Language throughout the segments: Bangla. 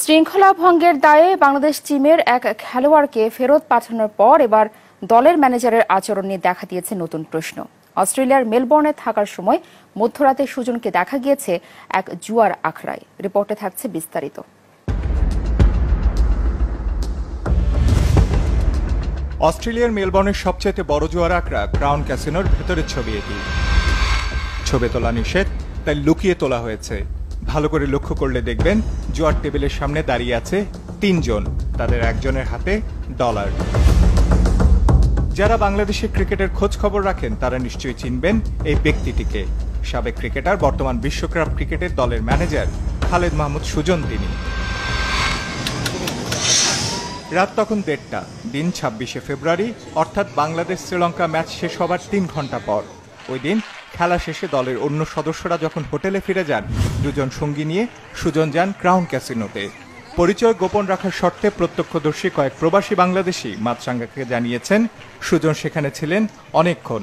শৃঙ্খলা ভঙ্গের দায়ে বাংলাদেশ টিমের এক খেলোয়াড়কে ফেরত পাঠানোর পর এবার দলের ম্যানেজারের আচরণ নিয়ে দেখা দিয়েছে নতুন প্রশ্ন। অস্ট্রেলিয়ার মেলবোর্নে থাকার সময় মধ্যরাতে সুজনকে দেখা গিয়েছে এক জুয়ার আখড়ায়। রিপোর্টে থাকছে বিস্তারিত। অস্ট্রেলিয়ার মেলবোর্নের সবচেয়ে বড় জুয়ার আখড়া ক্রাউন ক্যাসিনোর ভেতরের ছবি এটি। ছবি তোলা নিষেধ, তাই লুকিয়ে তোলা হয়েছে। ভালো করে লক্ষ্য করলে দেখবেন জুয়ার টেবিলের সামনে দাঁড়িয়ে আছে তিনজন, তাদের একজনের হাতে ডলার। যারা বাংলাদেশের ক্রিকেটের খোঁজ খবর রাখেন তারা নিশ্চয়ই চিনবেন এই ব্যক্তিটিকে। সাবেক ক্রিকেটার, বর্তমান বিশ্বকাপ ক্রিকেটের দলের ম্যানেজার খালেদ মাহমুদ সুজন তিনি। রাত তখন 1:30, দিন 26শে ফেব্রুয়ারি, অর্থাৎ বাংলাদেশ শ্রীলঙ্কা ম্যাচ শেষ হবার 3 ঘন্টা পর। ওই দিন খেলা শেষে দলের অন্য সদস্যরা যখন হোটেলে ফিরে যান, দুজন সঙ্গী নিয়ে সুজন যান ক্রাউন ক্যাসিনোতে। পরিচয় গোপন রাখার শর্তে প্রত্যক্ষদর্শী কয়েক প্রবাসী বাংলাদেশি মাতসাঙ্গাকে জানিয়েছেন সুজন সেখানে ছিলেন অনেকক্ষণ।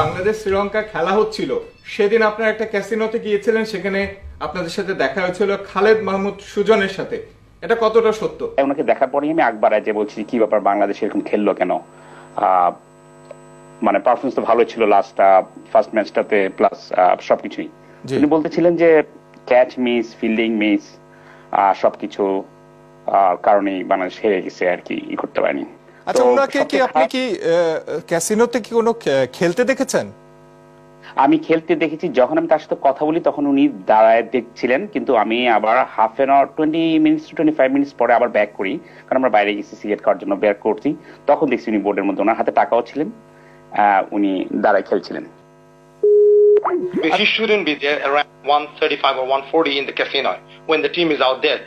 বাংলাদেশ শ্রীলঙ্কা খেলা হচ্ছিল, সেদিন আপনারা একটা ক্যাসিনোতে গিয়েছিলেন, সেখানে আপনাদের সাথে দেখা হয়েছিল খালেদ মাহমুদ সুজনের সাথে, এটা কতটা সত্য? ওনাকে দেখার পরেই আমি আকবরায় যে বলছি কি ব্যাপার, বাংলাদেশ এরকম খেললো কেন, মানে পারফরমেন্স তো ভালো ছিল লাস্ট ফার্স্ট ম্যাচটাতে, প্লাস সবকিছুই। উনি বলতেছিলেন যে ক্যাচ মিস, ফিল্ডিং মিস, সবকিছু কারণেই বাংলাদেশ হেরে গেছে আর কি, করতে পারেনি। আচ্ছা, ওনাকে কি আপনি কি ক্যাসিনোতে কি কোনো খেলতে দেখেছেন? আমি খেলতে দেখেছি, যখন আমি তার সাথে কথা বলি তখন উনি দাঁড়ায় দেখছিলেন, কিন্তু আমি আবার half an hour 20 minutes to 25 minutes পরে আবার ব্যাক করি, কারণ আমরা বাইরে গেছি সিগারেট খাওয়ার জন্য, ব্যাক করছি। তখন দেখছি উনি বোর্ডের মধ্যে, ওনার হাতে টাকাও ছিলেন, উনি দাঁড়ায় খেলছিলেন। He shouldn't be there around 1:35 or 1:40 in the casino when the team is out there.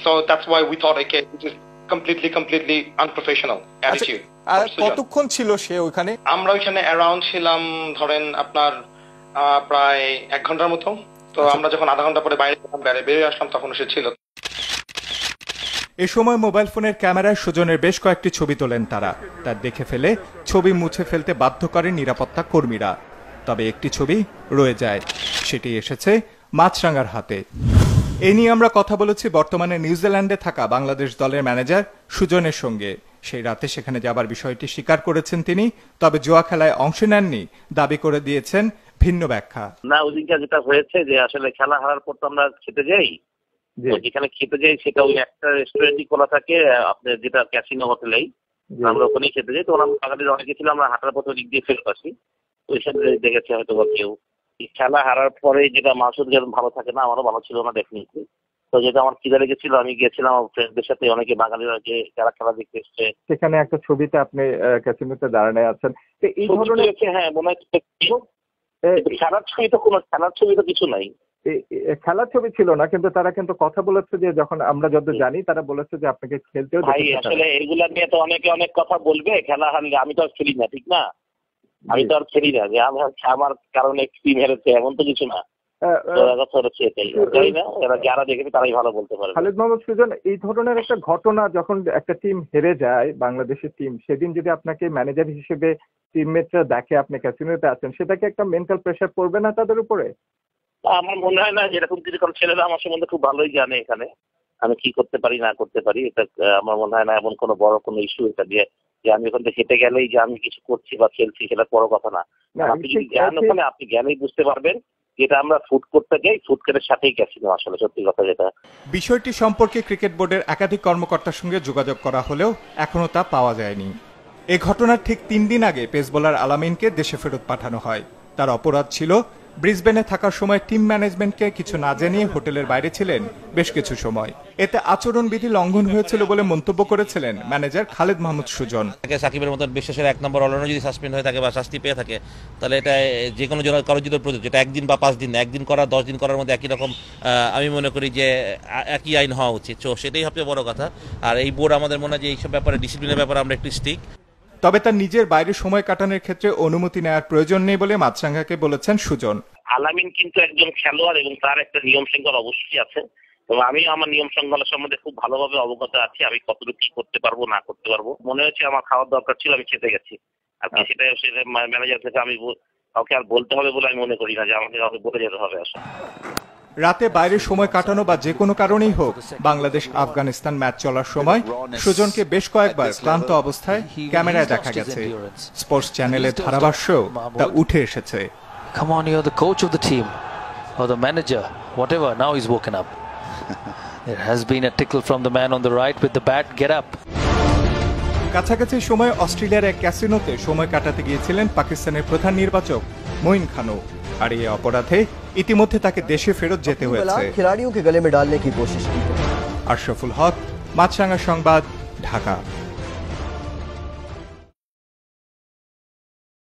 So that's why we thought, okay, this is completely unprofessional attitude. আর কতক্ষণ ছিল সে ওখানে? আমরা ওখানে অ্যারাউন্ড ছিলাম ধরেন আপনার প্রায় 1 ঘন্টার মতো। তো আমরা যখন আধা ঘন্টা পরে বাইরে বেরিয়ে আসলাম তখন সে ছিল। এ সময় মোবাইল ফোনের ক্যামেরায় সুজনের বেশ কয়েকটি ছবি তোলেন তারা। তার দেখে ফেলে ছবি মুছে ফেলতে বাধ্য করেন নিরাপত্তা কর্মীরা। তবে একটি ছবি রয়ে যায়, সেটি এসেছে মাছরাঙার হাতে। এ নিয়ে আমরা কথা বলেছি বর্তমানে নিউজিল্যান্ডে থাকা বাংলাদেশ দলের ম্যানেজার সুজনের সঙ্গে। সেই রাতে সেখানে যাবার বিষয়টি স্বীকার করেছেন তিনি, তবে জুয়া খেলায় অংশ নেননি দাবি করে দিয়েছেন ভিন্ন ব্যাখ্যা। না, ওদিনকে যেটা হয়েছে যে আসলে খেলা হারার পর তো আমরা খেতে যাই, যেখানে খেতে যাই সেটা ওই একটা রেস্টুরেন্টই খোলা থাকে, আপনার যেটা ক্যাসিনো হোটেলেই, আমরা ওখানেই খেতে যাই। তো আমরা বাঙালির অনেকে ছিল, আমরা হাঁটার পথে দিক দিয়ে ফেরত আসি, ওইখানে দেখেছে হয়তো বা কেউ। খেলা হারার পরে যেটা মানুষের যেরকম ভালো থাকে না, আমারও ভালো ছিল না ডেফিনেটলি। তো যেটা আমার খিদা লেগেছিল, আমি গিয়েছিলাম আমার ফ্রেন্ডদের সাথে, অনেকে বাঙালিরা যে যারা খেলা দেখতে এসছে, সেখানে একটা ছবিতে আপনি ক্যাসিনোতে দাঁড়ানো আছেন। এই ধরনের, হ্যাঁ মনে হচ্ছে খেলার ছবি তো কোনো খেলার ছবি তো কিছু নাই, খেলার ছবি ছিল না, কিন্তু তারা কিন্তু কথা বলেছে যে যখন আমরা যত জানি তারা বলেছে যে আপনাকে খেলতেও ভাই। আসলে এগুলা নিয়ে তো অনেকে অনেক কথা বলবে, খেলা হারলে আমি তো আর খেলি না, ঠিক না? আমি তো আর খেলি না যে আমার কারণে টিম হেরেছে, এমন তো কিছু না। যারা দেখেছে তারাই ভালো বলতে পারে। খালেদ মাহমুদ সুজন, এই ধরনের একটা ঘটনা যখন একটা টিম হেরে যায়, বাংলাদেশের টিম, সেদিন যদি আপনাকে ম্যানেজার হিসেবে টিমমেটরা দেখে আপনি ক্যাসিনোতে আছেন, সেটাকে একটা মেন্টাল প্রেশার পড়বে না তাদের উপরে? আমার মনে হয় না, যেরকম কিছু, কারণ ছেলেরা আমার সম্বন্ধে খুব ভালোই জানে এখানে আমি কি করতে পারি না করতে পারি। এটা আমার মনে হয় না এমন কোনো বড় কোনো ইস্যু এটা দিয়ে যে আমি ওখান থেকে হেঁটে গেলেই যে আমি কিছু করছি বা খেলছি, সেটা বড় কথা না। আপনি যদি যান ওখানে, আপনি গেলেই বুঝতে পারবেন যেটা আমরা ফুড করতে যাই, ফুড কোর্টের সাথেই ক্যাসিনো, আসলে সত্যি কথা যেটা। বিষয়টি সম্পর্কে ক্রিকেট বোর্ডের একাধিক কর্মকর্তার সঙ্গে যোগাযোগ করা হলেও এখনো তা পাওয়া যায়নি। এ ঘটনার ঠিক 3 দিন আগে পেস বোলার আলামিনকে দেশে ফেরত পাঠানো হয়। তার অপরাধ ছিল ব্রিসবেনে থাকার সময় টিম ম্যানেজমেন্টকে কিছু না জানিয়ে হোটেলের বাইরে ছিলেন বেশ কিছু সময়। এতে আচরণবিধি লঙ্ঘন হয়েছিল বলে মন্তব্য করেছিলেন ম্যানেজার খালেদ মাহমুদ সুজন। সাকিবের মতো বিশ্বের 1 নম্বর অলরাউন্ডার যদি সাসপেন্ড হয়ে থাকে বা শাস্তি পেয়ে থাকে, তাহলে এটা যে কোনো কারোর যদি প্রযোজ্য, যেটা 1 দিন বা 5 দিন, 1 দিন করা 10 দিন করার মধ্যে একই রকম, আমি মনে করি যে একই আইন হওয়া উচিত। তো সেটাই সবচেয়ে বড় কথা। আর এই বোর্ড আমাদের মনে হয় যে এইসব ব্যাপারে, ডিসিপ্লিনের ব্যাপারে আমরা একটু স্ট্রিক্ট। তবে তার নিজের বাইরে সময় কাটানোর ক্ষেত্রে অনুমতি নেওয়ার প্রয়োজন নেই বলে মাতসাঙ্গাকে বলেছেন সুজন। আলামিন কিন্তু একজন খেলোয়াড় এবং তার একটা নিয়ম শৃঙ্খলা অবশ্যই আছে, এবং আমি আমার নিয়ম শৃঙ্খলা সম্বন্ধে খুব ভালোভাবে অবগত আছি। আমি কতটুকু কি করতে পারবো না করতে পারবো, মনে হচ্ছে আমার খাওয়ার দরকার ছিল, আমি খেতে গেছি। আপনি সেটা ম্যানেজার থেকে আমি কাউকে আর বলতে হবে বলে আমি মনে করি না যে আমাকে কাউকে বলে যেতে হবে আসলে। রাতে বাইরে সময় কাটানো বা যে কোনো কারণেই হোক, বাংলাদেশ আফগানিস্তান ম্যাচ চলার সময় সুজনকে বেশ কয়েকবার ক্লান্ত অবস্থায় ক্যামেরায় দেখা গেছে। স্পোর্টস চ্যানেলের ধারাভাষ্যেও তা উঠে এসেছে। Come on, you're the coach of the team or the manager, whatever. Now he's woken up. There has been a tickle from the man on the right with the bat. Get up. কাছাকাছি সময় অস্ট্রেলিয়ার এক ক্যাসিনোতে সময় কাটাতে গিয়েছিলেন পাকিস্তানের প্রধান নির্বাচক মঈন খানও, আর এই অপরাধে ইতিমধ্যে তাকে দেশে ফেরত যেতে হয়েছে। खिलाड़ियों के गले में डालने की कोशिश की। আশরাফুল হক, মাছরাঙা সংবাদ, ঢাকা।